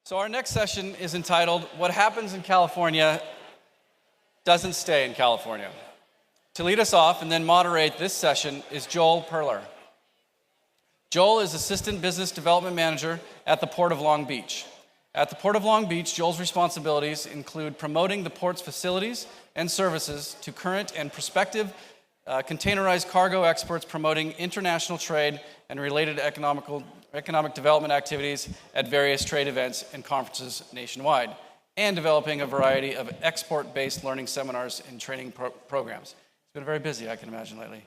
So our next session is entitled, What Happens in California Doesn't Stay in California. To lead us off and then moderate this session is Joel Perler. Joel is Assistant Business Development Manager at the Port of Long Beach. At the Port of Long Beach, Joel's responsibilities include promoting the port's facilities and services to current and prospective containerized cargo exports, promoting international trade and related economic development activities at various trade events and conferences nationwide, and developing a variety of export-based learning seminars and training programs. It's been very busy, I can imagine, lately.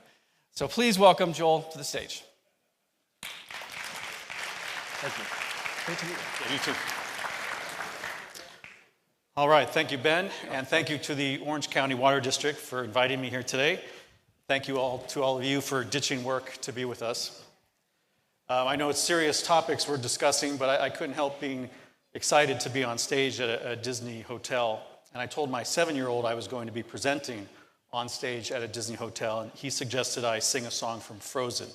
So please welcome Joel to the stage. Thank you. Great to meet you. Yeah, you too. All right, thank you, Ben, and thank you to the Orange County Water District for inviting me here today. Thank you all to all of you for ditching work to be with us. I know it's serious topics we're discussing, but I couldn't help being excited to be on stage at a Disney hotel. And I told my 7-year-old I was going to be presenting on stage at a Disney hotel, and he suggested I sing a song from Frozen.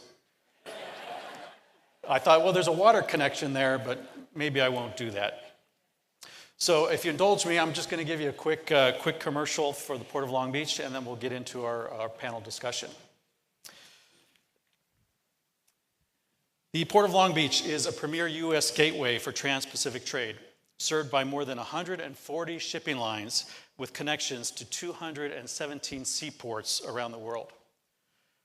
I thought, well, there's a water connection there, but maybe I won't do that. So if you indulge me, I'm just going to give you a quick commercial for the Port of Long Beach, and then we'll get into our panel discussion. The Port of Long Beach is a premier U.S. gateway for trans-Pacific trade, served by more than 140 shipping lines with connections to 217 seaports around the world.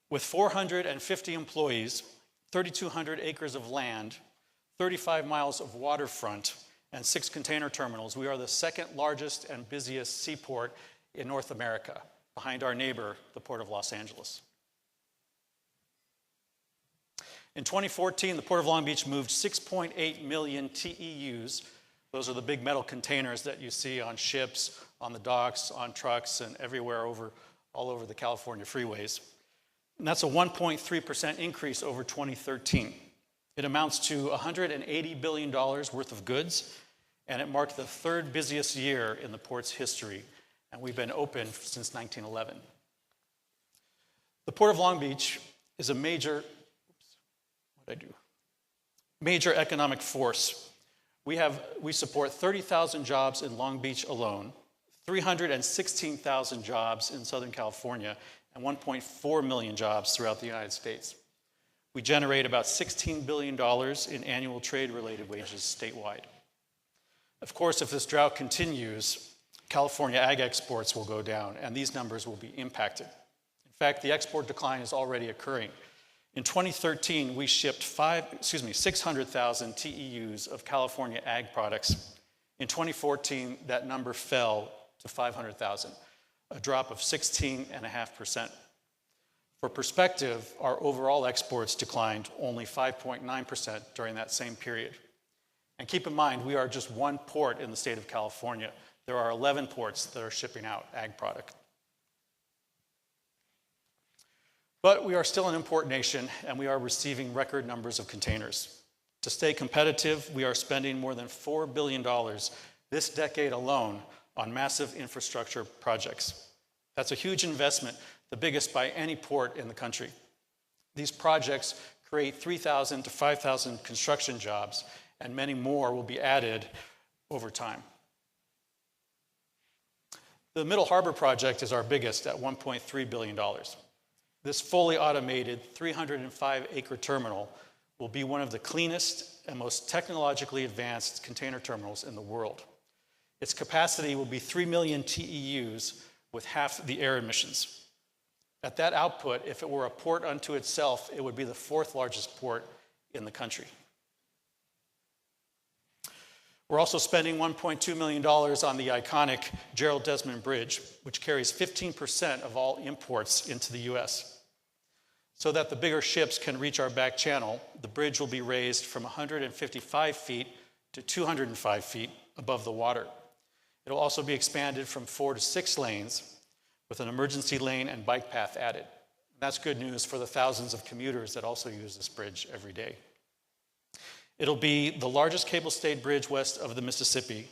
With 450 employees, 3,200 acres of land, 35 miles of waterfront, and 6 container terminals, we are the second largest and busiest seaport in North America, behind our neighbor, the Port of Los Angeles. In 2014, the Port of Long Beach moved 6.8 million TEUs. Those are the big metal containers that you see on ships, on the docks, on trucks, and everywhere all over the California freeways. And that's a 1.3% increase over 2013. It amounts to $180 billion worth of goods, and it marked the 3rd busiest year in the port's history, and we've been open since 1911. The Port of Long Beach is a major economic force. We support 30,000 jobs in Long Beach alone, 316,000 jobs in Southern California, and 1.4 million jobs throughout the United States. We generate about $16 billion in annual trade-related wages statewide. Of course, if this drought continues, California ag exports will go down, and these numbers will be impacted. In fact, the export decline is already occurring. In 2013, we shipped 600,000 TEUs of California ag products. In 2014, that number fell to 500,000, a drop of 16.5%. For perspective, our overall exports declined only 5.9% during that same period. And keep in mind, we are just one port in the state of California. There are 11 ports that are shipping out ag product. But we are still an import nation, and we are receiving record numbers of containers. To stay competitive, we are spending more than $4 billion this decade alone on massive infrastructure projects. That's a huge investment, the biggest by any port in the country. These projects create 3,000 to 5,000 construction jobs, and many more will be added over time. The Middle Harbor project is our biggest at $1.3 billion. This fully automated 305-acre terminal will be one of the cleanest and most technologically advanced container terminals in the world. Its capacity will be 3 million TEUs with half the air emissions. At that output, if it were a port unto itself, it would be the 4th largest port in the country. We're also spending $1.2 million on the iconic Gerald Desmond Bridge, which carries 15% of all imports into the U.S. So that the bigger ships can reach our back channel, the bridge will be raised from 155 feet to 205 feet above the water. It will also be expanded from 4 to 6 lanes with an emergency lane and bike path added. That's good news for the thousands of commuters that also use this bridge every day. It'll be the largest cable-stayed bridge west of the Mississippi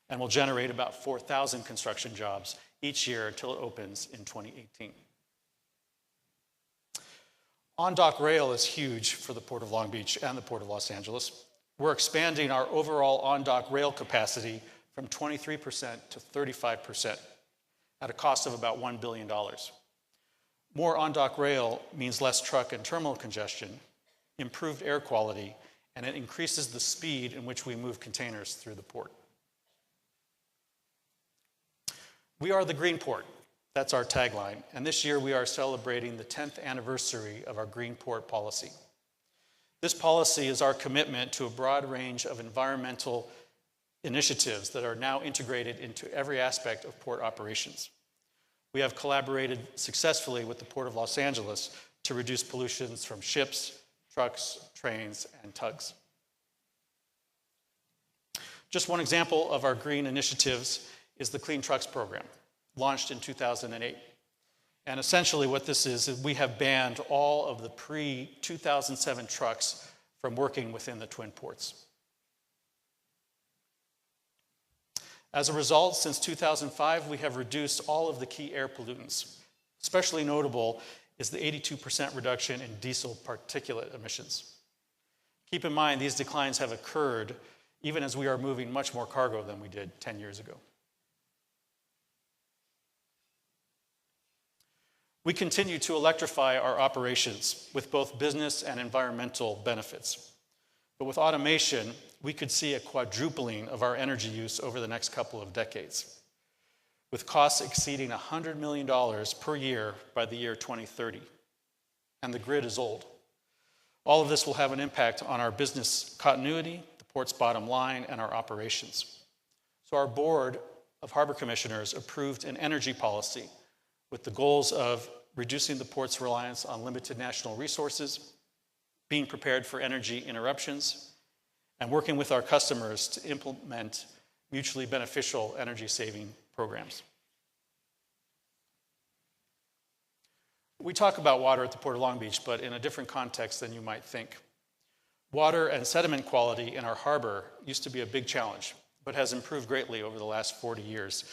and will generate about 4,000 construction jobs each year until it opens in 2018. On-dock rail is huge for the Port of Long Beach and the Port of Los Angeles. We're expanding our overall on-dock rail capacity from 23% to 35% at a cost of about $1 billion. More on-dock rail means less truck and terminal congestion, improved air quality, and it increases the speed in which we move containers through the port. We are the green port. That's our tagline. And this year we are celebrating the 10th anniversary of our green port policy. This policy is our commitment to a broad range of environmental initiatives that are now integrated into every aspect of port operations. We have collaborated successfully with the Port of Los Angeles to reduce pollutions from ships, trucks, trains, and tugs. Just one example of our green initiatives is the Clean Trucks program, launched in 2008. And essentially what this is we have banned all of the pre-2007 trucks from working within the Twin Ports. As a result, since 2005, we have reduced all of the key air pollutants. Especially notable is the 82% reduction in diesel particulate emissions. Keep in mind, these declines have occurred even as we are moving much more cargo than we did 10 years ago. We continue to electrify our operations with both business and environmental benefits. But with automation, we could see a quadrupling of our energy use over the next couple of decades, with costs exceeding $100 million per year by the year 2030. And the grid is old. All of this will have an impact on our business continuity, the port's bottom line, and our operations. So our board of harbor commissioners approved an energy policy with the goals of reducing the port's reliance on limited national resources, being prepared for energy interruptions, and working with our customers to implement mutually beneficial energy-saving programs. We talk about water at the Port of Long Beach, but in a different context than you might think. Water and sediment quality in our harbor used to be a big challenge, but has improved greatly over the last 40 years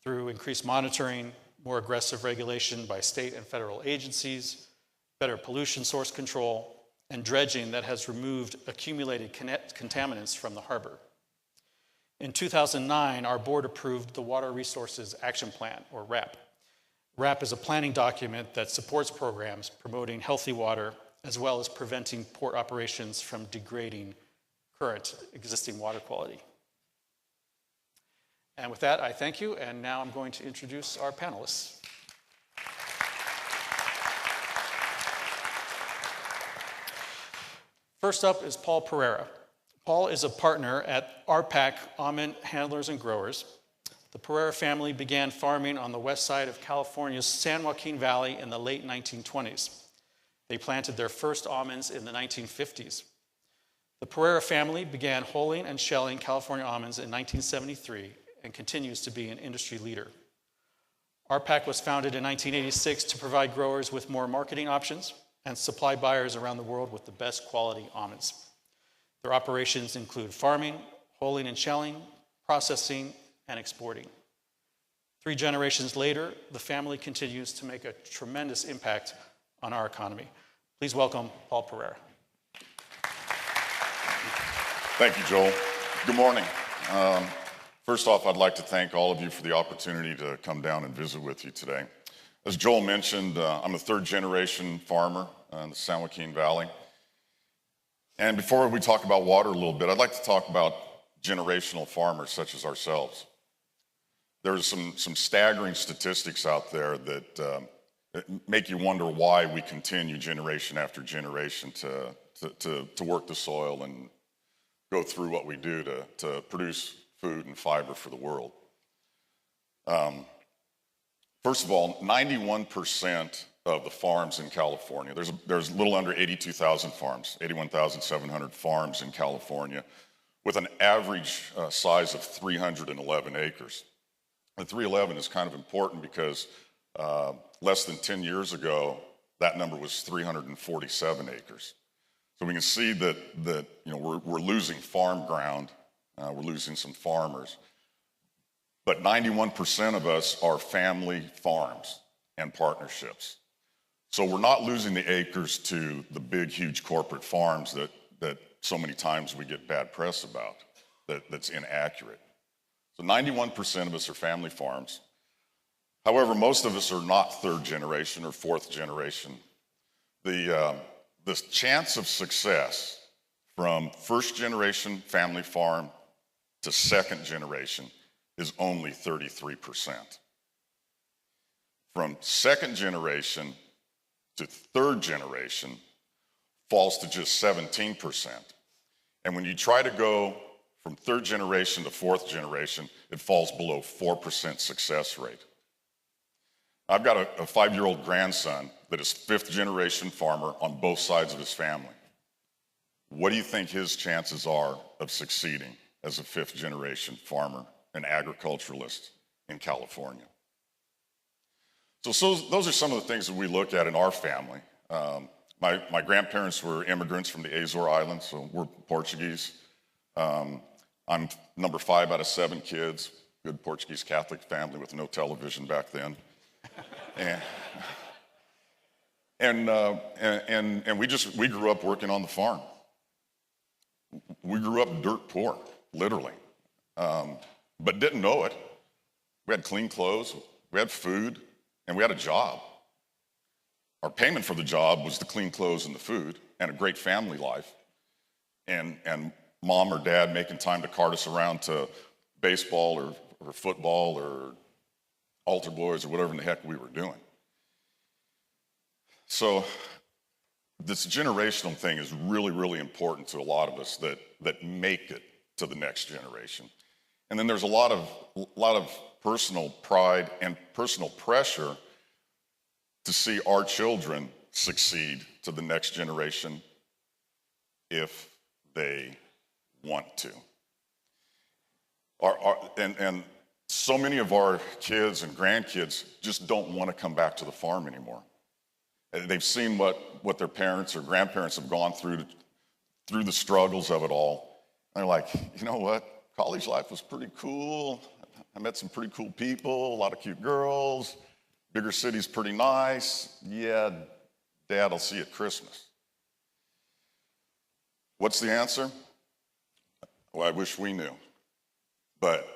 through increased monitoring, more aggressive regulation by state and federal agencies, better pollution source control, and dredging that has removed accumulated contaminants from the harbor. In 2009, our board approved the Water Resources Action Plan, or RAP. RAP is a planning document that supports programs promoting healthy water as well as preventing port operations from degrading current existing water quality. And with that, I thank you, and now I'm going to introduce our panelists. First up is Paul Parreira. Paul is a partner at RPAC, Almond Handlers and Growers. The Parreira family began farming on the west side of California's San Joaquin Valley in the late 1920s. They planted their first almonds in the 1950s. The Parreira family began hulling and shelling California almonds in 1973 and continues to be an industry leader. RPAC was founded in 1986 to provide growers with more marketing options and supply buyers around the world with the best quality almonds. Their operations include farming, hulling and shelling, processing, and exporting. 3 generations later, the family continues to make a tremendous impact on our economy. Please welcome Paul Parreira. Thank you, Joel. Good morning. First off, I'd like to thank all of you for the opportunity to come down and visit with you today. As Joel mentioned, I'm a 3rd-generation farmer in the San Joaquin Valley. And before we talk about water a little bit, I'd like to talk about generational farmers such as ourselves. There's some staggering statistics out there that make you wonder why we continue generation after generation to work the soil and go through what we do to produce food and fiber for the world. First of all, 91% of the farms in California, there's a little under 82,000 farms, 81,700 farms in California, with an average size of 311 acres. The 311 is kind of important because less than 10 years ago, that number was 347 acres. So we can see that we're losing farm ground. We're losing some farmers. But 91% of us are family farms and partnerships. So we're not losing the acres to the big, huge corporate farms that so many times we get bad press about that's inaccurate. So 91% of us are family farms. However, most of us are not third generation or fourth generation. The chance of success from first generation family farm to second generation is only 33%. From second generation to third generation falls to just 17%. And when you try to go from third generation to fourth generation, it falls below 4% success rate. I've got a 5-year-old grandson that is fifth generation farmer on both sides of his family. What do you think his chances are of succeeding as a fifth generation farmer and agriculturalist in California? So those are some of the things that we look at in our family. My grandparents were immigrants from the Azore Islands, so we're Portuguese. I'm number 5 out of 7 kids, good Portuguese Catholic family with no television back then. And we grew up working on the farm. We grew up dirt poor, literally, but didn't know it. We had clean clothes, we had food, and we had a job. Our payment for the job was the clean clothes and the food and a great family life. And mom or dad making time to cart us around to baseball or football or altar boys or whatever in the heck we were doing. So this generational thing is really, really important to a lot of us that make it to the next generation. And then there's a lot of personal pride and personal pressure to see our children succeed to the next generation if they want to. And so many of our kids and grandkids just don't want to come back to the farm anymore. They've seen what their parents or grandparents have gone through the struggles of it all. And they're like, you know what? College life was pretty cool. I met some pretty cool people, a lot of cute girls. Bigger city's pretty nice. Yeah, Dad, I'll see you at Christmas. What's the answer? Well, I wish we knew. But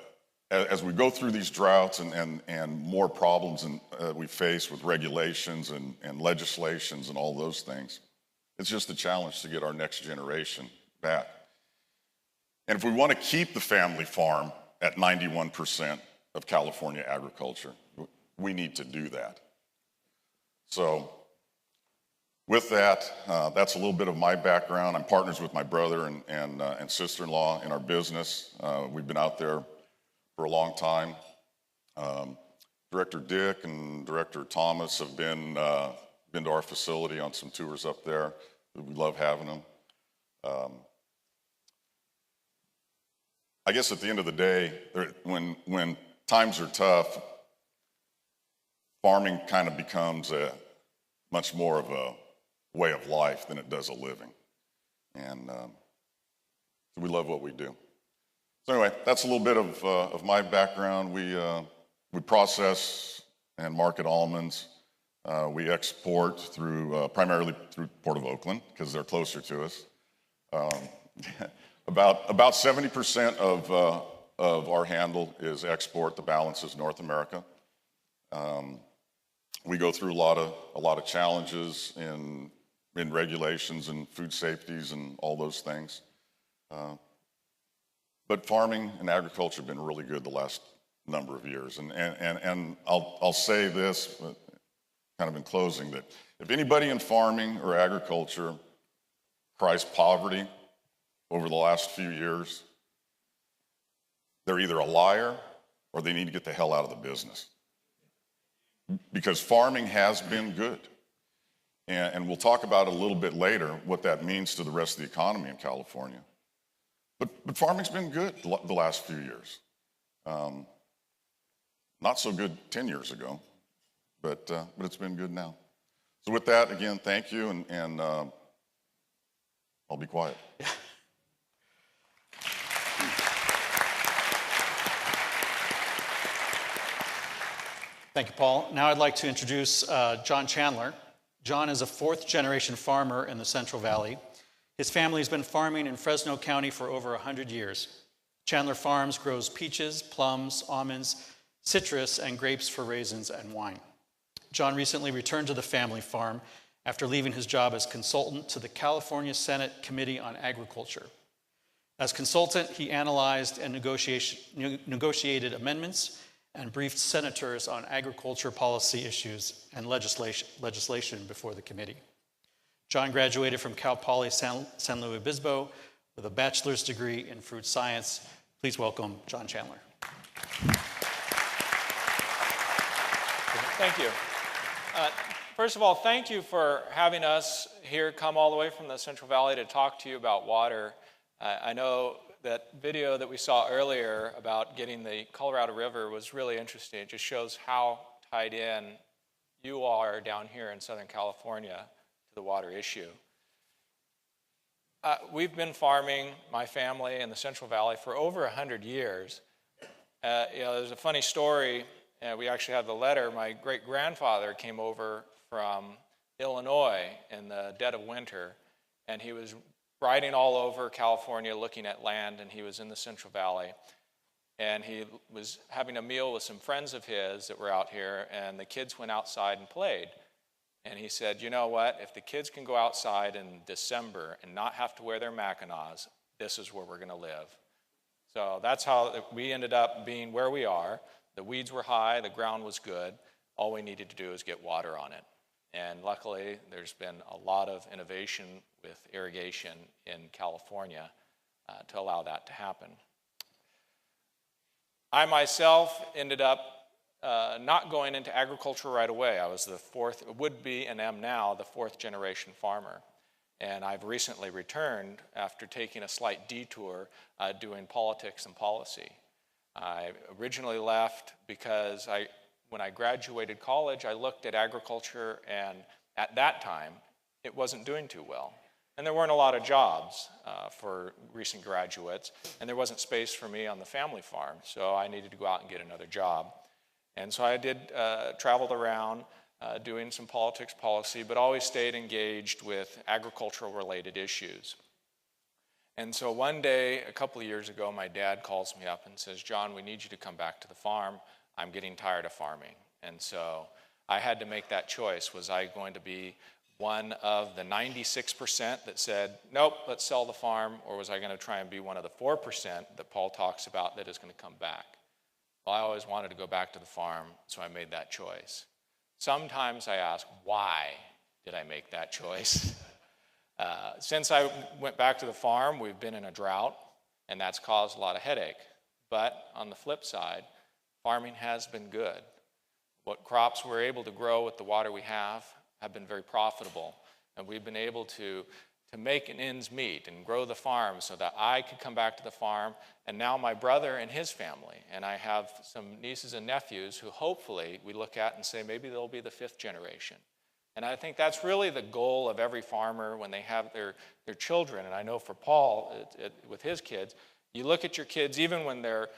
as we go through these droughts and more problems we face with regulations and legislations and all those things, it's just a challenge to get our next generation back. And if we want to keep the family farm at 91% of California agriculture, we need to do that. So with that, that's a little bit of my background. I'm partners with my brother and sister-in-law in our business. We've been out there for a long time. Director Dick and Director Thomas have been to our facility on some tours up there. We love having them. I guess at the end of the day, when times are tough, farming kind of becomes much more of a way of life than it does a living. And so we love what we do. So anyway, that's a little bit of my background. We process and market almonds. We export primarily through Port of Oakland because they're closer to us. About 70% of our handle is export. The balance is North America. We go through a lot of challenges in regulations and food safeties and all those things. But farming and agriculture have been really good the last number of years. And I'll say this, kind of in closing, that if anybody in farming or agriculture cries poverty over the last few years, they're either a liar or they need to get the hell out of the business. Because farming has been good. And we'll talk about it a little bit later, what that means to the rest of the economy in California. But farming's been good the last few years. Not so good 10 years ago, but it's been good now. So with that, again, thank you, and I'll be quiet. Yeah. Thank you, Paul. Now I'd like to introduce John Chandler. John is a fourth-generation farmer in the Central Valley. His family has been farming in Fresno County for over 100 years. Chandler Farms grows peaches, plums, almonds, citrus, and grapes for raisins and wine. John recently returned to the family farm after leaving his job as consultant to the California Senate Committee on Agriculture. As consultant, he analyzed and negotiated amendments and briefed senators on agriculture policy issues and legislation before the committee. John graduated from Cal Poly San Luis Obispo with a bachelor's degree in fruit science. Please welcome John Chandler. Thank you. First of all, thank you for having us here come all the way from the Central Valley to talk to you about water. I know that video that we saw earlier about getting the Colorado River was really interesting. It just shows how tied in you are down here in Southern California to the water issue. We've been farming, my family, in the Central Valley for over 100 years. There's a funny story. We actually have the letter. My great-grandfather came over from Illinois in the dead of winter, and he was riding all over California looking at land, and he was in the Central Valley. And he was having a meal with some friends of his that were out here, and the kids went outside and played. And he said, you know what, if the kids can go outside in December and not have to wear their Mackinaws, this is where we're going to live. So that's how we ended up being where we are. The weeds were high, the ground was good. All we needed to do is get water on it. And luckily, there's been a lot of innovation with irrigation in California to allow that to happen. I myself ended up not going into agriculture right away. I was the fourth, would be and am now the fourth generation farmer. And I've recently returned after taking a slight detour doing politics and policy. I originally left because when I graduated college, I looked at agriculture, and at that time, it wasn't doing too well. And there weren't a lot of jobs for recent graduates, and there wasn't space for me on the family farm, so I needed to go out and get another job. And so I traveled around doing some politics, policy, but always stayed engaged with agricultural-related issues. And so one day, a couple of years ago, my dad calls me up and says, John, we need you to come back to the farm. I'm getting tired of farming. And so I had to make that choice. Was I going to be one of the 96% that said, nope, let's sell the farm, or was I going to try and be one of the 4% that Paul talks about that is going to come back? Well, I always wanted to go back to the farm, so I made that choice. Sometimes I ask, why did I make that choice? Since I went back to the farm, we've been in a drought, and that's caused a lot of headache. But on the flip side, farming has been good. What crops we're able to grow with the water we have been very profitable, and we've been able to make an ends meet and grow the farm so that I could come back to the farm, and now my brother and his family, and I have some nieces and nephews who hopefully we look at and say maybe they'll be the 5th generation. And I think that's really the goal of every farmer when they have their children. And I know for Paul, with his kids, you look at your kids even when they're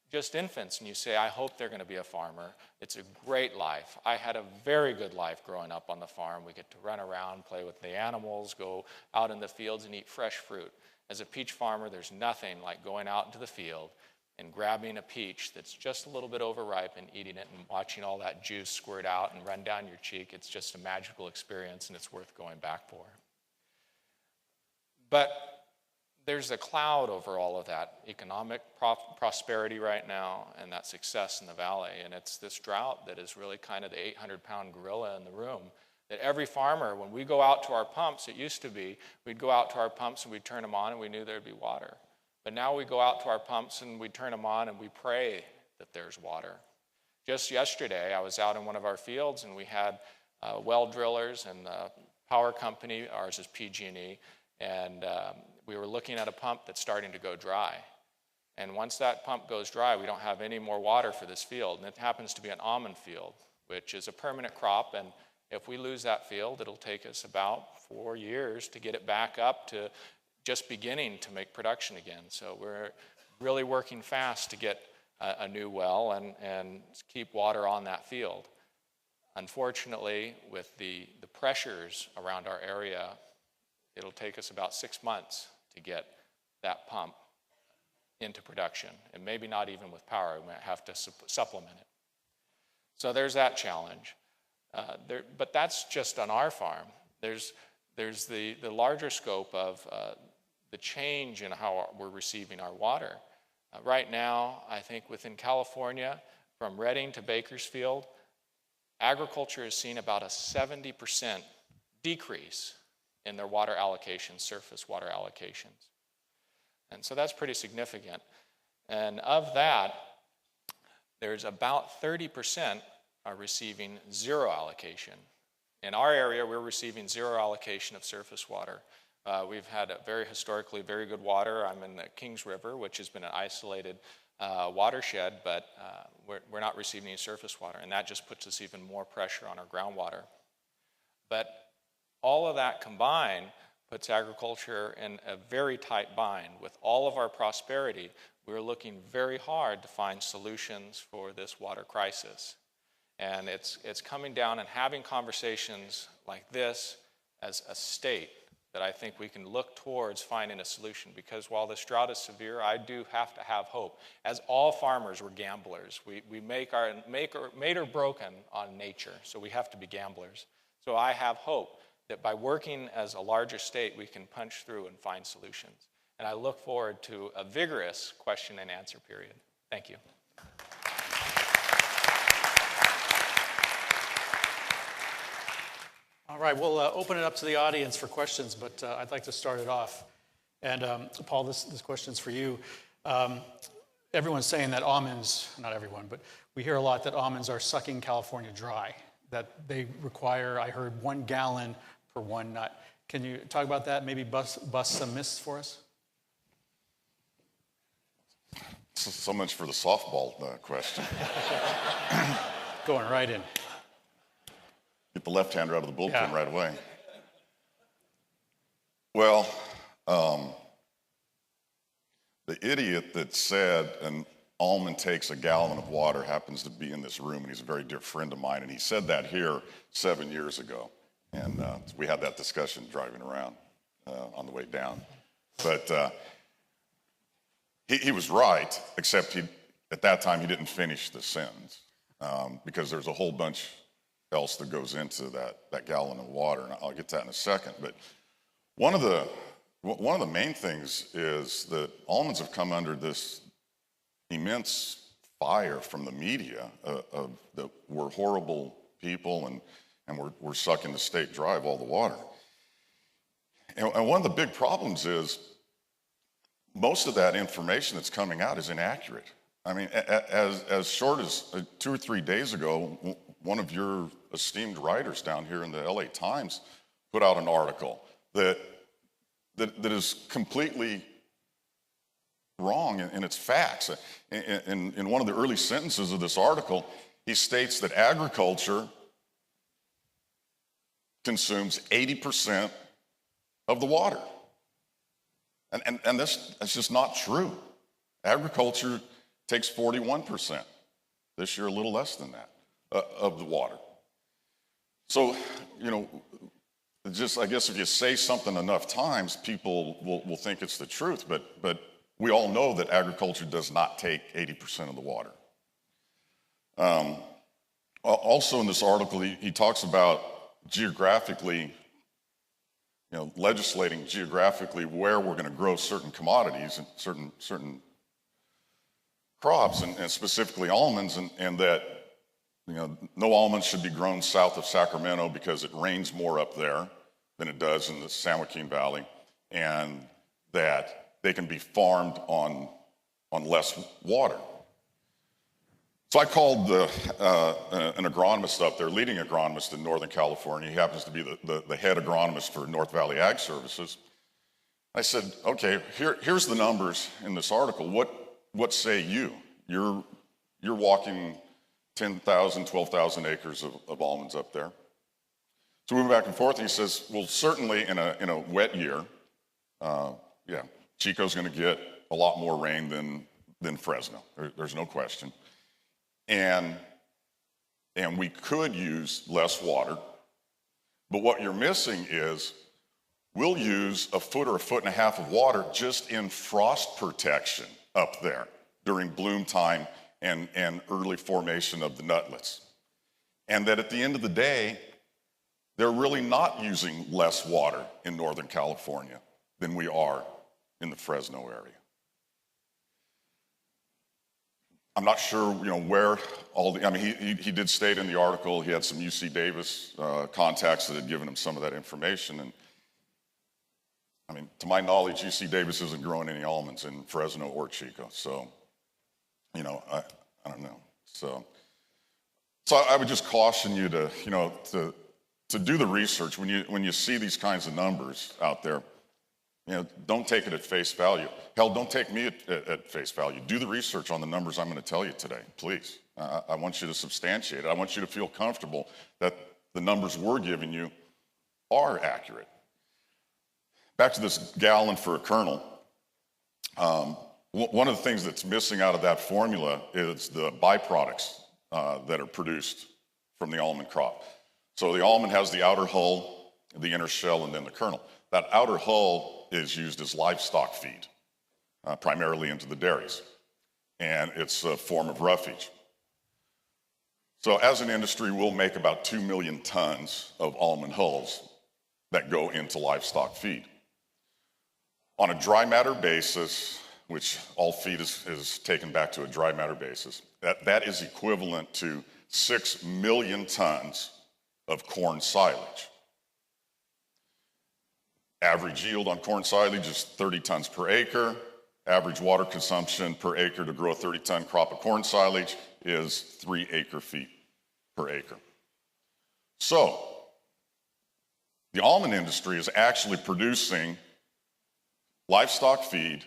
just infants and you say, I hope they're going to be a farmer. It's a great life. I had a very good life growing up on the farm. We get to run around, play with the animals, go out in the fields and eat fresh fruit. As a peach farmer, there's nothing like going out into the field and grabbing a peach that's just a little bit overripe and eating it and watching all that juice squirt out and run down your cheek. It's just a magical experience, and it's worth going back for. But there's a cloud over all of that economic prosperity right now and that success in the valley, and it's this drought that is really kind of the 800-pound gorilla in the room. That every farmer, when we go out to our pumps, it used to be, we'd go out to our pumps and we'd turn them on and we knew there'd be water. But now we go out to our pumps and we turn them on and we pray that there's water. Just yesterday, I was out in one of our fields and we had well drillers and the power company, ours is PG&E, and we were looking at a pump that's starting to go dry. And once that pump goes dry, we don't have any more water for this field. And it happens to be an almond field, which is a permanent crop. And if we lose that field, it'll take us about 4 years to get it back up to just beginning to make production again. So we're really working fast to get a new well and keep water on that field. Unfortunately, with the pressures around our area, It'll take us about 6 months to get that pump into production, and maybe not even with power. We might have to supplement it. So there's that challenge. But that's just on our farm. There's the larger scope of the change in how we're receiving our water. Right now, I think within California, from Redding to Bakersfield, agriculture has seen about a 70% decrease in their water allocations, surface water allocations. And so that's pretty significant. And of that, there's about 30% are receiving zero allocation. In our area, we're receiving zero allocation of surface water. We've had a historically very good water. I'm in the Kings River, which has been an isolated watershed, but we're not receiving any surface water, and that just puts us even more pressure on our groundwater. But all of that combined puts agriculture in a very tight bind. With all of our prosperity, we're looking very hard to find solutions for this water crisis. And it's coming down and having conversations like this as a state that I think we can look towards finding a solution, because while this drought is severe, I do have to have hope. As all farmers, we're gamblers. We made or broken on nature, so we have to be gamblers. So I have hope that by working as a larger state, we can punch through and find solutions. And I look forward to a vigorous question and answer period. Thank you. All right, we'll open it up to the audience for questions, but I'd like to start it off. And Paul, this question's for you. Everyone's saying that almonds, not everyone, but we hear a lot that almonds are sucking California dry, that they require, I heard, 1 gallon per 1 nut. Can you talk about that, maybe bust some myths for us? So much for the softball question. Going right in. Get the left-hander out of the bullpen Yeah. right away. Well, the idiot that said an almond takes a gallon of water happens to be in this room, and he's a very dear friend of mine, and he said that here 7 years ago. And we had that discussion driving around on the way down. But he was right, except at that time he didn't finish the sentence because there's a whole bunch else that goes into that gallon of water, and I'll get to that in a second. But one of the main things is that almonds have come under this immense fire from the media of that we're horrible people and we're sucking the state dry of all the water. And one of the big problems is most of that information that's coming out is inaccurate. I mean, as short as 2 or 3 days ago, one of your esteemed writers down here in the LA Times put out an article that is completely wrong in its facts. In one of the early sentences of this article, he states that agriculture consumes 80% of the water. And that's just not true. Agriculture takes 41%. This year, a little less than that, of the water. So, I guess if you say something enough times, people will think it's the truth, but we all know that agriculture does not take 80% of the water. Also in this article, he talks about geographically, legislating geographically where we're going to grow certain commodities and certain crops, and specifically almonds, and that no almonds should be grown south of Sacramento because it rains more up there than it does in the San Joaquin Valley, and that they can be farmed on less water. So I called an agronomist up there, leading agronomist in Northern California. He happens to be the head agronomist for North Valley Ag Services. I said, okay, here's the numbers in this article. What say you? You're walking 10,000, 12,000 acres of almonds up there. So we went back and forth, and he says, well, certainly in a wet year, Chico's going to get a lot more rain than Fresno. There's no question. And we could use less water, but what you're missing is we'll use a foot or a foot and a half of water just in frost protection up there during bloom time and early formation of the nutlets. And that at the end of the day, they're really not using less water in Northern California than we are in the Fresno area. I'm not sure, where all the, he did state in the article he had some UC Davis contacts that had given him some of that information. And to my knowledge, UC Davis isn't growing any almonds in Fresno or Chico. So, I don't know. So I would just caution you to do the research when you see these kinds of numbers out there. Don't take it at face value. Hell, don't take me at face value. Do the research on the numbers I'm going to tell you today, please. I want you to substantiate it. I want you to feel comfortable that the numbers we're giving you are accurate. Back to this gallon for a kernel. One of the things that's missing out of that formula is the byproducts that are produced from the almond crop. So the almond has the outer hull, the inner shell, and then the kernel. That outer hull is used as livestock feed, primarily into the dairies, and it's a form of roughage. So as an industry, we'll make about 2 million tons of almond hulls that go into livestock feed. On a dry matter basis, which all feed is taken back to a dry matter basis, that is equivalent to 6 million tons of corn silage. Average yield on corn silage is 30 tons per acre. Average water consumption per acre to grow a 30-ton crop of corn silage is 3 acre-feet per acre. So the almond industry is actually producing livestock feed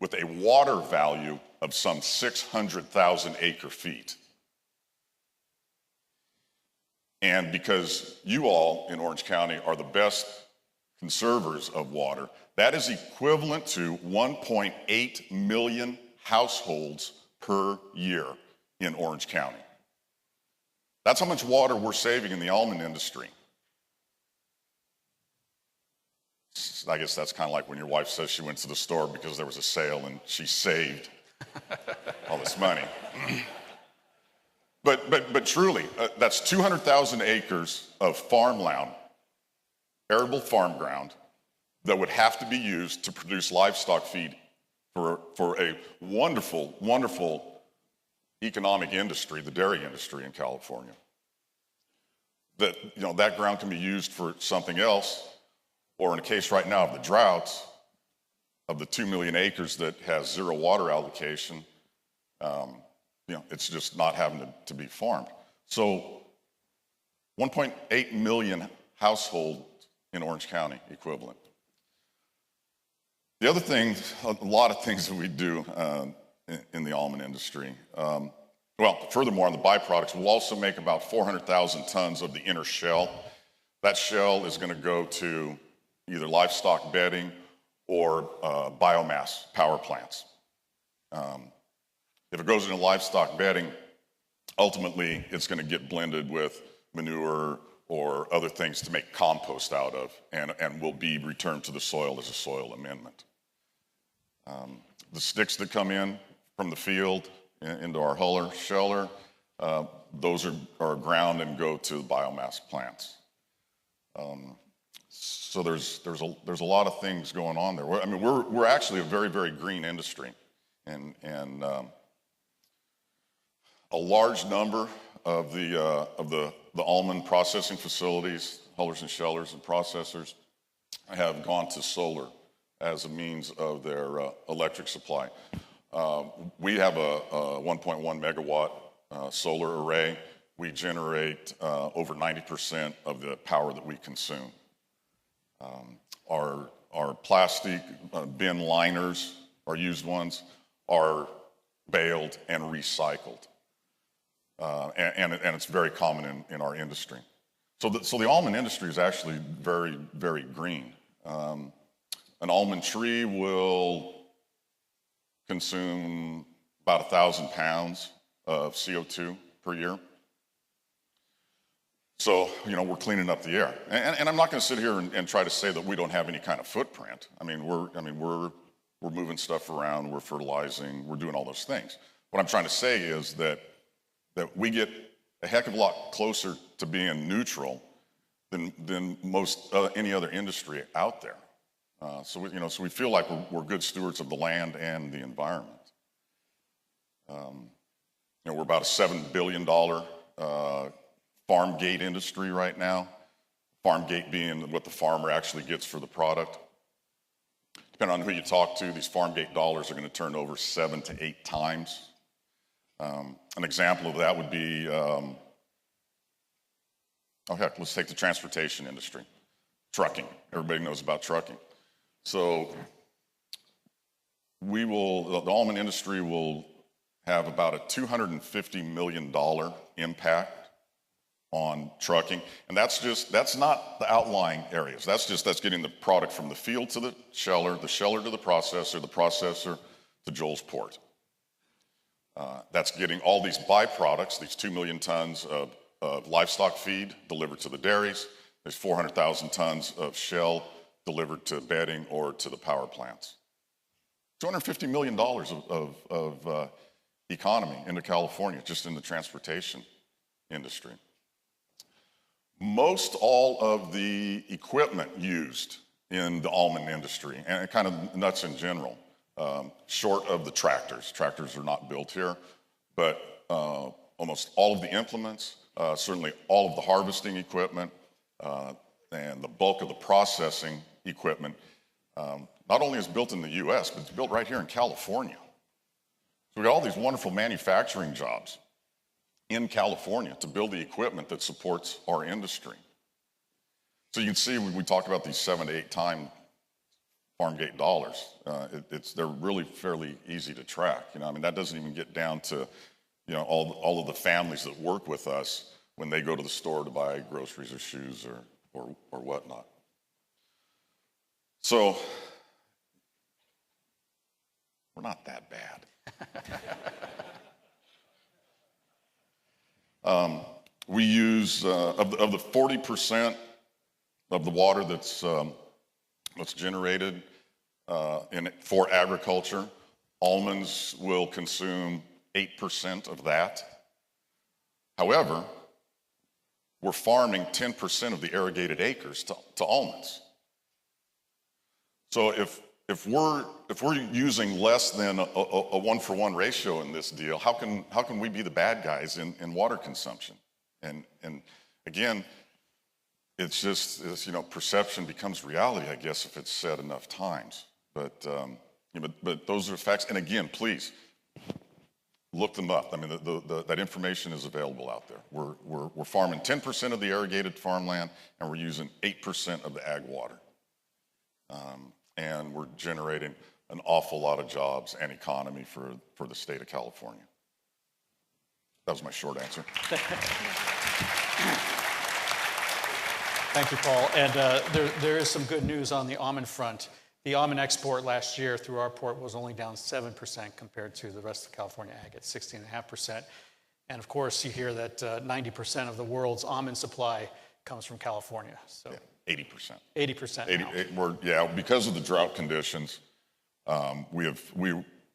with a water value of some 600,000 acre-feet. And because you all in Orange County are the best conservers of water, that is equivalent to 1.8 million households per year in Orange County. That's how much water we're saving in the almond industry. I guess that's kind of like when your wife says she went to the store because there was a sale and she saved all this money. But truly, that's 200,000 acres of farmland, arable farm ground, that would have to be used to produce livestock feed for a wonderful, wonderful economic industry, the dairy industry in California. That ground can be used for something else, or in a case right now of the droughts, of the 2 million acres that has zero water allocation, it's just not having to be farmed. So 1.8 million households in Orange County equivalent. The other thing, a lot of things that we do in the almond industry, furthermore, on the byproducts, we'll also make about 400,000 tons of the inner shell. That shell is going to go to either livestock bedding or biomass power plants. If it goes into livestock bedding, ultimately it's going to get blended with manure or other things to make compost out of, and will be returned to the soil as a soil amendment. The sticks that come in from the field into our huller, sheller, those are ground and go to the biomass plants. So there's a lot of things going on there. We're actually a very, very green industry, and a large number of the almond processing facilities, hullers and shellers and processors, have gone to solar as a means of their electric supply. We have a 1.1 megawatt solar array. We generate over 90% of the power that we consume. Our plastic bin liners, our used ones, are baled and recycled. And it's very common in our industry. So the almond industry is actually very, very green. An almond tree will consume about 1,000 pounds of CO2 per year. So, we're cleaning up the air. And I'm not going to sit here and try to say that we don't have any kind of footprint. We're moving stuff around, we're fertilizing, we're doing all those things. What I'm trying to say is that we get a heck of a lot closer to being neutral than most any other industry out there. So we feel like we're good stewards of the land and the environment. We're about a $7 billion farm gate industry right now. Farm gate being what the farmer actually gets for the product. Depending on who you talk to, these farm gate dollars are going to turn over 7 to 8 times. An example of that would be, let's take the transportation industry. Trucking. Everybody knows about trucking. So the almond industry will have about a $250 million impact on trucking. And that's not the outlying areas. That's getting the product from the field to the sheller to the processor to Joel's port. That's getting all these byproducts, these 2 million tons of livestock feed delivered to the dairies. There's 400,000 tons of shell delivered to bedding or to the power plants. $250 million of economy into California, just in the transportation industry. Most all of the equipment used in the almond industry, and kind of nuts in general, short of the tractors. Tractors are not built here, but almost all of the implements, certainly all of the harvesting equipment, and the bulk of the processing equipment, not only is built in the U.S., but it's built right here in California. So we got all these wonderful manufacturing jobs in California to build the equipment that supports our industry. So you can see we talk about these 7 to 8 time farm gate dollars. They're really fairly easy to track. That doesn't even get down to all of the families that work with us when they go to the store to buy groceries or shoes or whatnot. So we're not that bad. We use of the 40% of the water that's generated for agriculture, almonds will consume 8% of that. However, we're farming 10% of the irrigated acres to almonds. So if we're using less than a 1-for-1 ratio in this deal, how can we be the bad guys in water consumption? And again, it's just perception becomes reality, I guess, if it's said enough times. But those are facts. And again, please look them up. That information is available out there. We're farming 10% of the irrigated farmland, and we're using 8% of the ag water. And we're generating an awful lot of jobs and economy for the state of California. That was my short answer. Thank you, Paul. And there is some good news on the almond front. The almond export last year through our port was only down 7% compared to the rest of California ag at 16.5%. And of course, you hear that 90% of the world's almond supply comes from California. So. Yeah. 80%. 80% now. Because of the drought conditions, we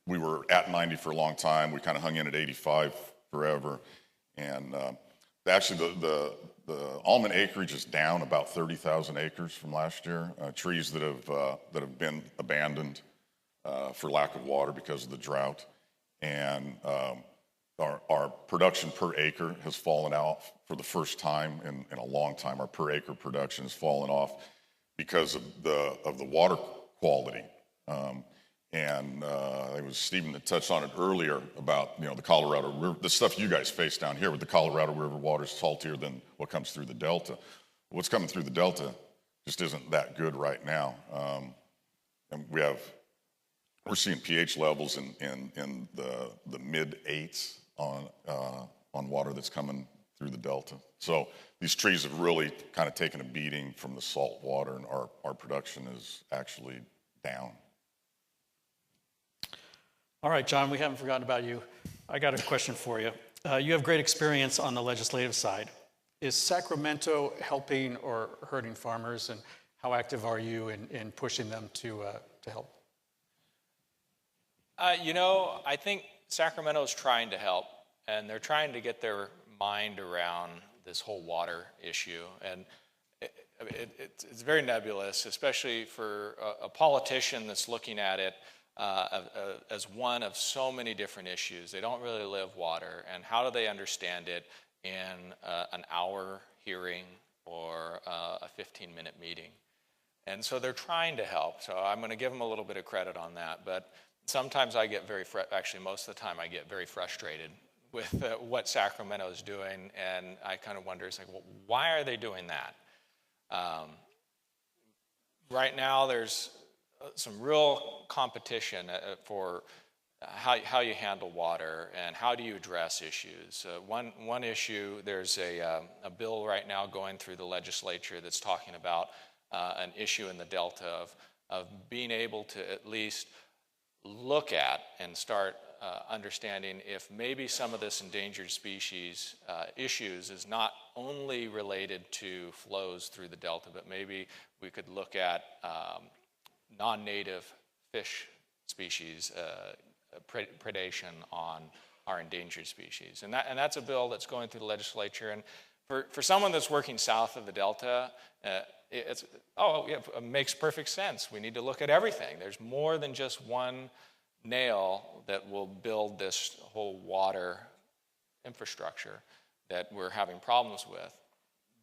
were at 90 for a long time. We kind of hung in at 85 forever, and actually the almond acreage is down about 30,000 acres from last year. Trees that have been abandoned for lack of water because of the drought, and our production per acre has fallen out for the first time in a long time. Our per acre production has fallen off because of the water quality. It was Stephen that touched on it earlier about the Colorado River, the stuff you guys face down here with the Colorado River water is saltier than what comes through the Delta. What's coming through the Delta just isn't that good right now, and we're seeing pH levels in the mid-8s on water that's coming through the Delta. So these trees have really kind of taken a beating from the salt water, and our production is actually down. All right, John, we haven't forgotten about you. I got a question for you. You have great experience on the legislative side. Is Sacramento helping or hurting farmers, and how active are you in pushing them to help? I think Sacramento is trying to help, and they're trying to get their mind around this whole water issue. And it's very nebulous, especially for a politician that's looking at it as one of so many different issues. They don't really live water, and how do they understand it in an hour hearing or a 15-minute meeting? And so they're trying to help. So I'm going to give them a little bit of credit on that. But sometimes I get actually most of the time I get very frustrated with what Sacramento is doing, and I kind of wonder, it's like, well, why are they doing that? Right now there's some real competition for how you handle water and how do you address issues. One issue, there's a bill right now going through the legislature that's talking about an issue in the Delta of being able to at least look at and start understanding if maybe some of this endangered species issues is not only related to flows through the Delta, but maybe we could look at non-native fish species predation on our endangered species. And that's a bill that's going through the legislature. And for someone that's working south of the Delta, it makes perfect sense. We need to look at everything. There's more than just one nail that will build this whole water infrastructure that we're having problems with.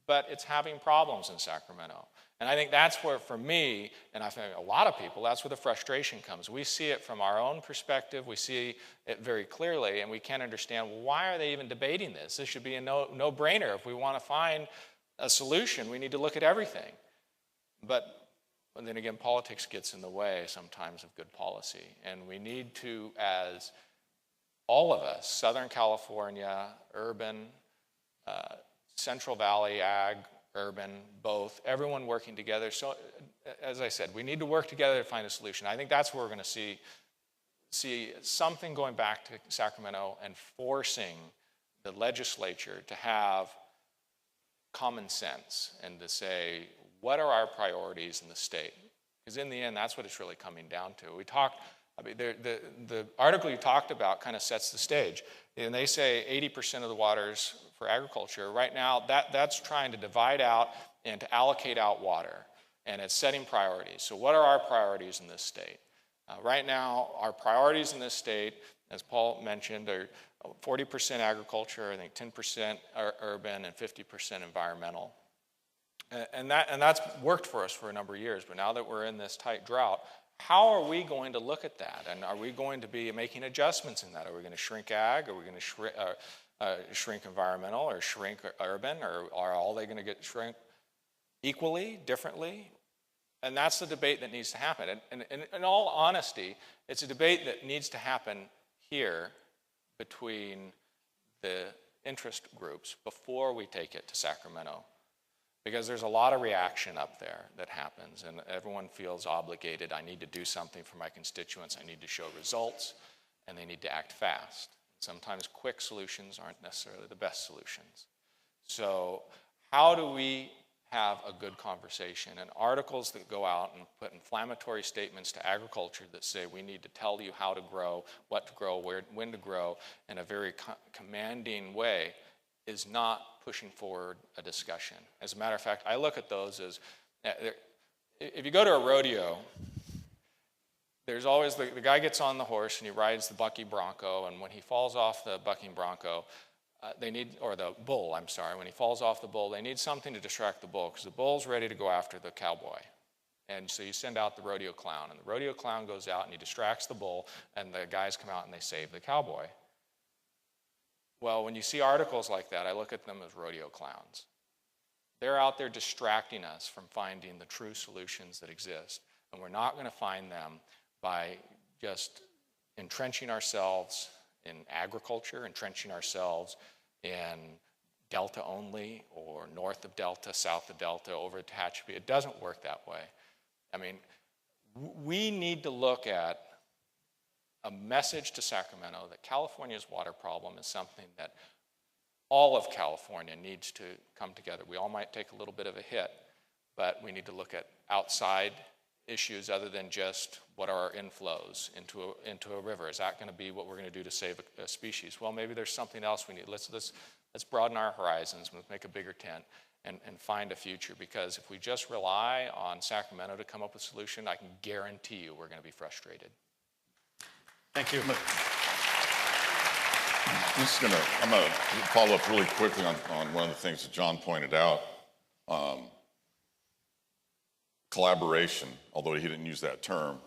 But it's having problems in Sacramento. And I think that's where, for me, and I think a lot of people, that's where the frustration comes. We see it from our own perspective. We see it very clearly, and we can't understand, well, why are they even debating this? This should be a no-brainer. If we want to find a solution, we need to look at everything. But then again, politics gets in the way sometimes of good policy. And we need to, as all of us, Southern California, urban, Central Valley, ag, urban, both, everyone working together. So, as I said, we need to work together to find a solution. I think that's where we're going to see something going back to Sacramento and forcing the legislature to have common sense and to say, what are our priorities in the state? Because in the end, that's what it's really coming down to. The article you talked about kind of sets the stage. And they say 80% of the water's for agriculture. Right now, that's trying to divide out and to allocate out water. And it's setting priorities. So what are our priorities in this state? Right now, our priorities in this state, as Paul mentioned, are 40% agriculture, I think 10% urban, and 50% environmental. And that's worked for us for a number of years. But now that we're in this tight drought, how are we going to look at that? And are we going to be making adjustments in that? Are we going to shrink ag? Are we going to shrink environmental or shrink urban? Or are all they going to get shrink equally, differently? And that's the debate that needs to happen. And in all honesty, it's a debate that needs to happen here between the interest groups before we take it to Sacramento. Because there's a lot of reaction up there that happens, and everyone feels obligated. I need to do something for my constituents. I need to show results, and they need to act fast. Sometimes quick solutions aren't necessarily the best solutions. So how do we have a good conversation? And articles that go out and put inflammatory statements to agriculture that say we need to tell you how to grow, what to grow, when to grow, in a very commanding way is not pushing forward a discussion. As a matter of fact, I look at those as, if you go to a rodeo, there's always, the guy gets on the horse and he rides the bucking bronco, and when he falls off the bucking bronco, or the bull, I'm sorry, when he falls off the bull, they need something to distract the bull, because the bull's ready to go after the cowboy. And so you send out the rodeo clown, and the rodeo clown goes out and he distracts the bull, and the guys come out and they save the cowboy. Well, when you see articles like that, I look at them as rodeo clowns. They're out there distracting us from finding the true solutions that exist. And we're not going to find them by just entrenching ourselves in agriculture, entrenching ourselves in Delta only, or north of Delta, south of Delta, over Tehachapi. It doesn't work that way. I mean, we need to look at a message to Sacramento that California's water problem is something that all of California needs to come together. We all might take a little bit of a hit, but we need to look at outside issues other than just what are our inflows into a river. Is that going to be what we're going to do to save a species? Well, maybe there's something else we need. Let's broaden our horizons, let's make a bigger tent and find a future, because if we just rely on Sacramento to come up with a solution, I can guarantee you we're going to be frustrated. Thank you. I'm going to follow up really quickly on one of the things that John pointed out. Collaboration, although he didn't use that term,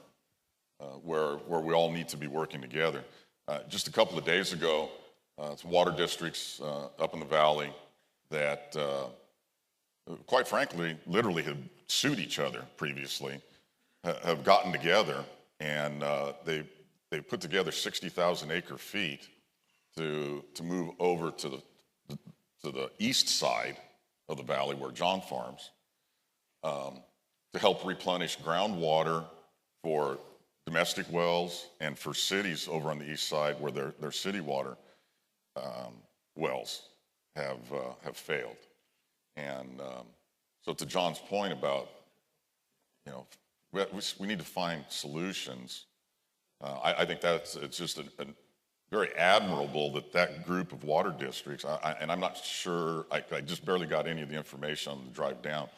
where we all need to be working together. Just a couple of days ago, some water districts up in the valley that, quite frankly, literally had sued each other previously, have gotten together, and they put together 60,000 acre feet to move over to the east side of the valley where John farms, to help replenish groundwater for domestic wells and for cities over on the east side where their city water wells have failed. And so to John's point about, we need to find solutions. I think it's just a very admirable that group of water districts, and I'm not sure, I just barely got any of the information on the drive down,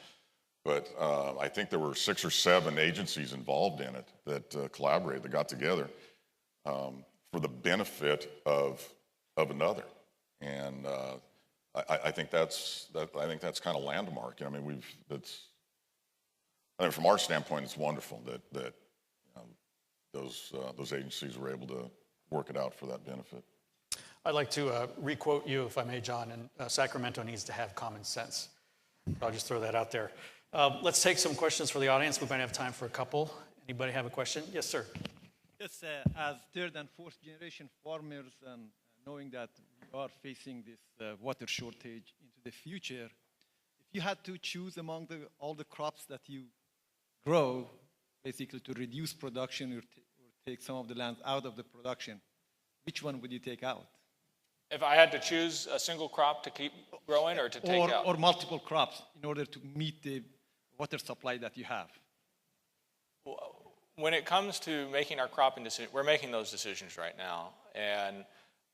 but I think there were 6 or 7 agencies involved in it that collaborated, that got together for the benefit of another. And I think that's kind of landmark. I mean, from our standpoint, it's wonderful that those agencies were able to work it out for that benefit. I'd like to re-quote you, if I may, John, and Sacramento needs to have common sense. I'll just throw that out there. Let's take some questions for the audience. We might have time for a couple. Anybody have a question? Yes, sir. Yes, as third and fourth generation farmers, and knowing that we are facing this water shortage into the future, if you had to choose among all the crops that you grow, basically to reduce production or take some of the land out of the production, which one would you take out? If I had to choose a single crop to keep growing or to take out? Or multiple crops in order to meet the water supply that you have. When it comes to making our cropping decisions, we're making those decisions right now. And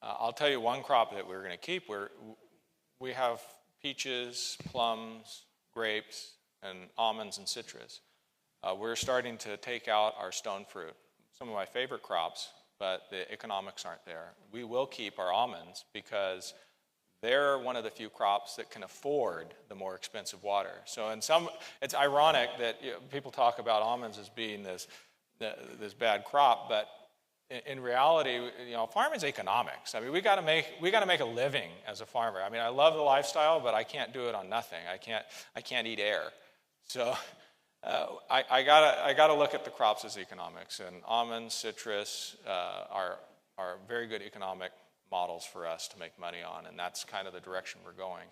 I'll tell you one crop that we're going to keep. We have peaches, plums, grapes, and almonds and citrus. We're starting to take out our stone fruit. Some of my favorite crops, but the economics aren't there. We will keep our almonds because they're one of the few crops that can afford the more expensive water. So it's ironic that people talk about almonds as being this bad crop, but in reality, farming is economics. I mean, we got to make a living as a farmer. I mean, I love the lifestyle, but I can't do it on nothing. I can't eat air. So I gotta look at the crops as economics, and almonds, citrus are very good economic models for us to make money on, and that's kind of the direction we're going.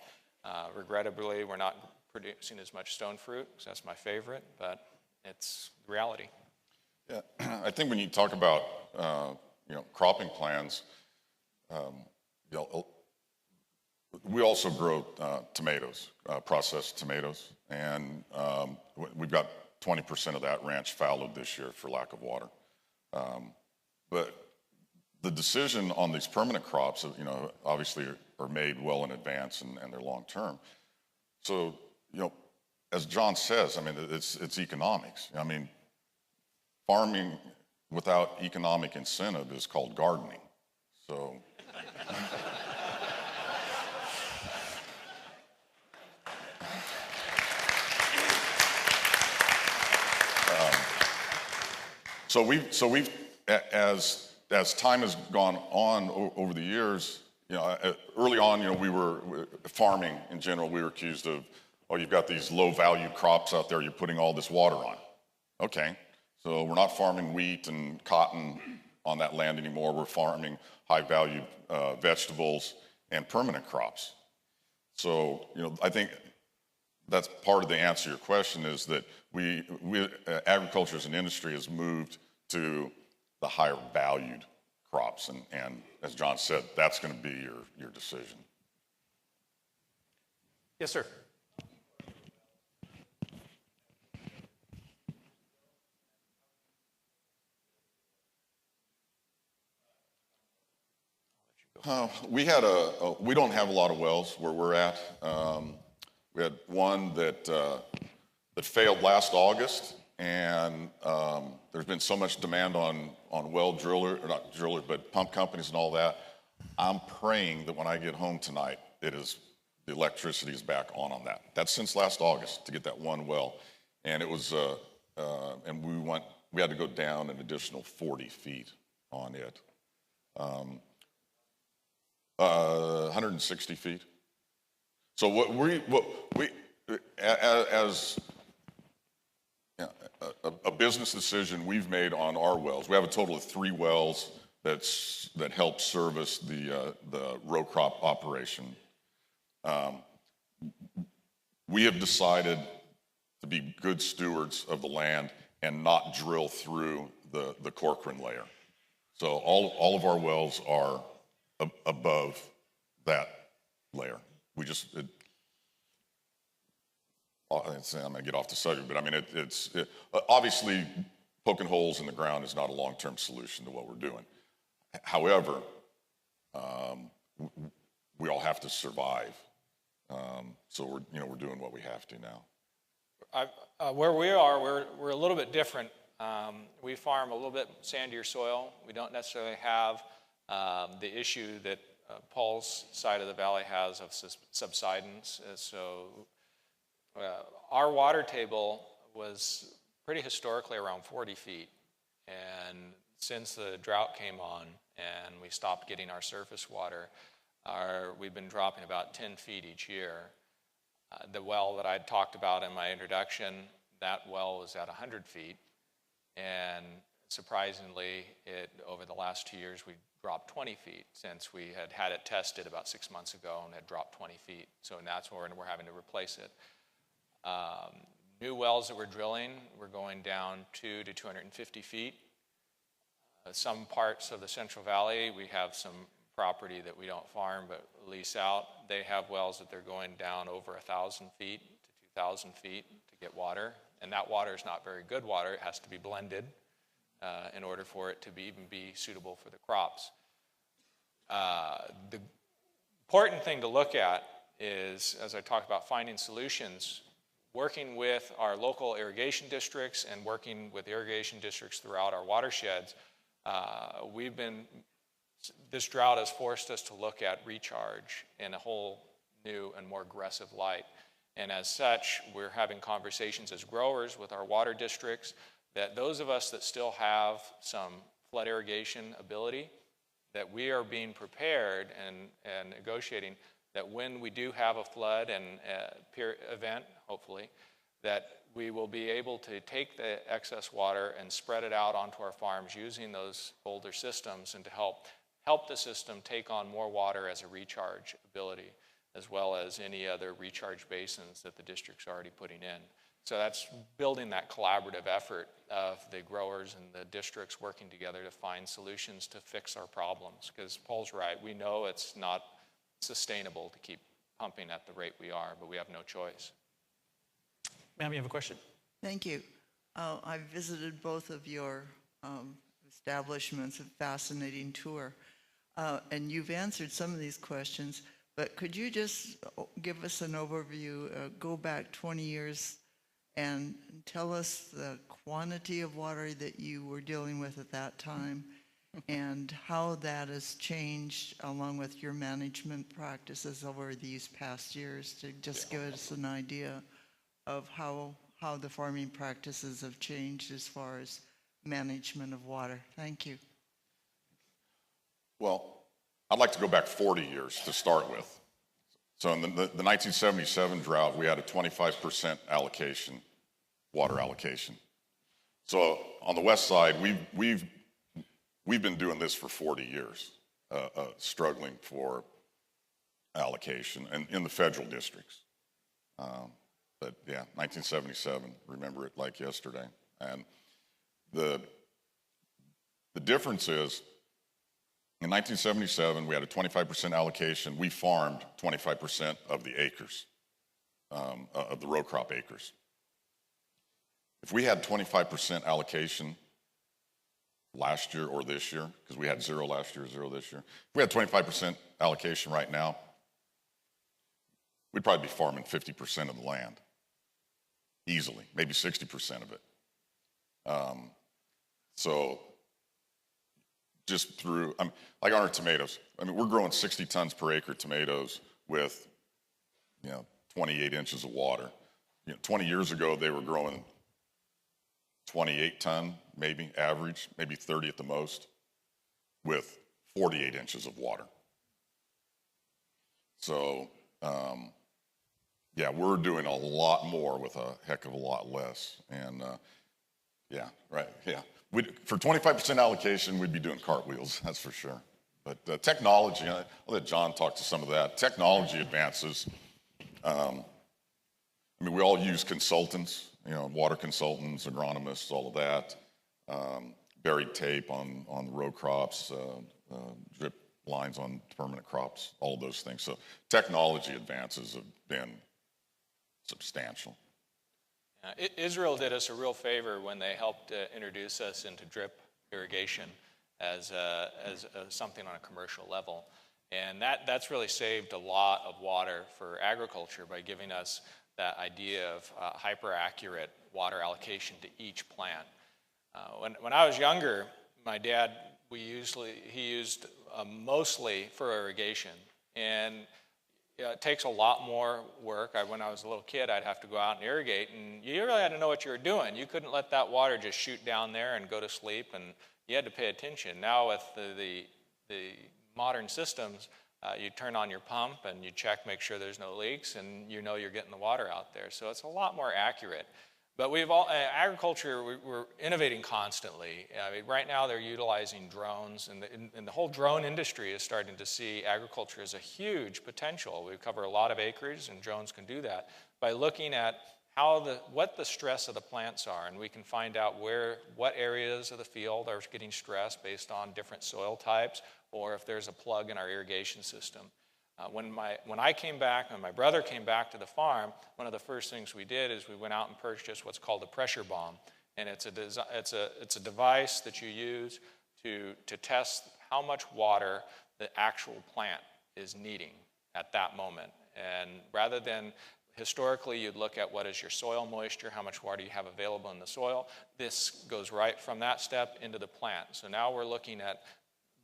Regrettably, we're not producing as much stone fruit, because that's my favorite, but it's reality. Yeah, I think when you talk about cropping plans, we also grow tomatoes, processed tomatoes, and we've got 20% of that ranch fallowed this year for lack of water. But the decision on these permanent crops, obviously are made well in advance and they're long term. So, as John says, I mean, it's economics. I mean, farming without economic incentive is called gardening. So. So we've as time has gone on over the years, early on, we were farming in general. We were accused of, you've got these low value crops out there. You're putting all this water on. Okay, so we're not farming wheat and cotton on that land anymore. We're farming high value vegetables and permanent crops. So I think that's part of the answer to your question, is that agriculture as an industry has moved to the higher valued crops, and as John said, that's going to be your decision. Yes, sir. We don't have a lot of wells where we're at. We had one that failed last August, and there's been so much demand on well driller, or not driller, but pump companies and all that. I'm praying that when I get home tonight, the electricity is back on that. That's since last August to get that one well, and it was, and we had to go down an additional 40 feet on it. 160 feet. So what we as a business decision we've made on our wells, we have a total of 3 wells that help service the row crop operation. We have decided to be good stewards of the land and not drill through the Corcoran layer. So all of our wells are above that layer. I'm going to get off the subject, but I mean, obviously poking holes in the ground is not a long-term solution to what we're doing. However, we all have to survive. So we're doing what we have to now. Where we are, we're a little bit different. We farm a little bit sandier soil. We don't necessarily have the issue that Paul's side of the valley has of subsidence. So our water table was pretty historically around 40 feet. And since the drought came on and we stopped getting our surface water, we've been dropping about 10 feet each year. The well that I talked about in my introduction, that well was at 100 feet. And surprisingly, over the last 2 years, we dropped 20 feet since we had it tested about 6 months ago and had dropped 20 feet. So that's where we're having to replace it. New wells that we're drilling, we're going down 200 to 250 feet. Some parts of the Central Valley, we have some property that we don't farm but lease out. They have wells that they're going down over 1,000 feet to 2,000 feet to get water. And that water is not very good water. It has to be blended in order for it to even be suitable for the crops. The important thing to look at is, as I talked about finding solutions, working with our local irrigation districts and working with irrigation districts throughout our watersheds, this drought has forced us to look at recharge in a whole new and more aggressive light. And as such, we're having conversations as growers with our water districts that those of us that still have some flood irrigation ability, that we are being prepared and negotiating that when we do have a flood and event, hopefully, that we will be able to take the excess water and spread it out onto our farms using those older systems and to help the system take on more water as a recharge ability, as well as any other recharge basins that the district's already putting in. So that's building that collaborative effort of the growers and the districts working together to find solutions to fix our problems. Because Paul's right, we know it's not sustainable to keep pumping at the rate we are, but we have no choice. Ma'am, you have a question? Thank you. I visited both of your establishments, a fascinating tour. And you've answered some of these questions, but could you just give us an overview, go back 20 years and tell us the quantity of water that you were dealing with at that time and how that has changed along with your management practices over these past years, to just give us an idea of how the farming practices have changed as far as management of water. Thank you. Well, I'd like to go back 40 years to start with. So in the 1977 drought, we had a 25% allocation, water allocation. So on the west side, we've been doing this for 40 years, struggling for allocation and in the federal districts. But yeah, 1977, remember it like yesterday. And the difference is, in 1977, we had a 25% allocation. We farmed 25% of the acres. of the row crop acres. If we had 25% allocation last year or this year, because we had 0 last year, 0 this year, if we had 25% allocation right now, we'd probably be farming 50% of the land, easily, maybe 60% of it. So just through, like on our tomatoes, we're growing 60 tons per acre tomatoes with, 28 inches of water. 20 years ago, they were growing 28 ton, maybe average, maybe 30 at the most, with 48 inches of water. So, yeah, we're doing a lot more with a heck of a lot less. And for 25% allocation, we'd be doing cartwheels, that's for sure. But technology, I'll let John talk to some of that. Technology advances. We all use consultants, water consultants, agronomists, all of that. Buried tape on the row crops, drip lines on permanent crops, all of those things. So technology advances have been substantial. Israel did us a real favor when they helped introduce us into drip irrigation as something on a commercial level. And that's really saved a lot of water for agriculture by giving us that idea of hyper-accurate water allocation to each plant. When I was younger, my dad, he used mostly for irrigation. And it takes a lot more work. When I was a little kid, I'd have to go out and irrigate, and you really had to know what you were doing. You couldn't let that water just shoot down there and go to sleep, and you had to pay attention. Now with the modern systems, you turn on your pump and you check, make sure there's no leaks, and you're getting the water out there. So it's a lot more accurate. But agriculture, we're innovating constantly. Right now they're utilizing drones, and the whole drone industry is starting to see agriculture as a huge potential. We cover a lot of acres, and drones can do that by looking at what the stress of the plants are, and we can find out what areas of the field are getting stressed based on different soil types, or if there's a plug in our irrigation system. When I came back and my brother came back to the farm, one of the first things we did is we went out and purchased what's called a pressure bomb, and it's a device that you use to test how much water the actual plant is needing at that moment. And rather than historically you'd look at what is your soil moisture, how much water you have available in the soil, this goes right from that step into the plant. So now we're looking at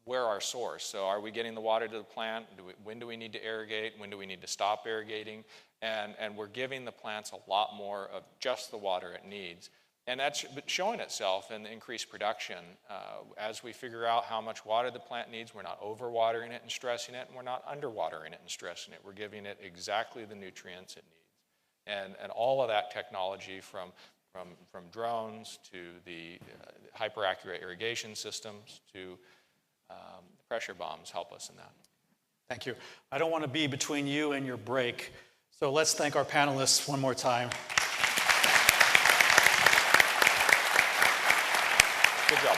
where our source. So are we getting the water to the plant? When do we need to irrigate? When do we need to stop irrigating? And we're giving the plants a lot more of just the water it needs. And that's showing itself in the increased production. As we figure out how much water the plant needs, we're not overwatering it and stressing it, and we're not underwatering it and stressing it. We're giving it exactly the nutrients it needs. And all of that technology from drones to the hyper-accurate irrigation systems to pressure bombs help us in that. Thank you. I don't want to be between you and your break, so let's thank our panelists one more time. Good job.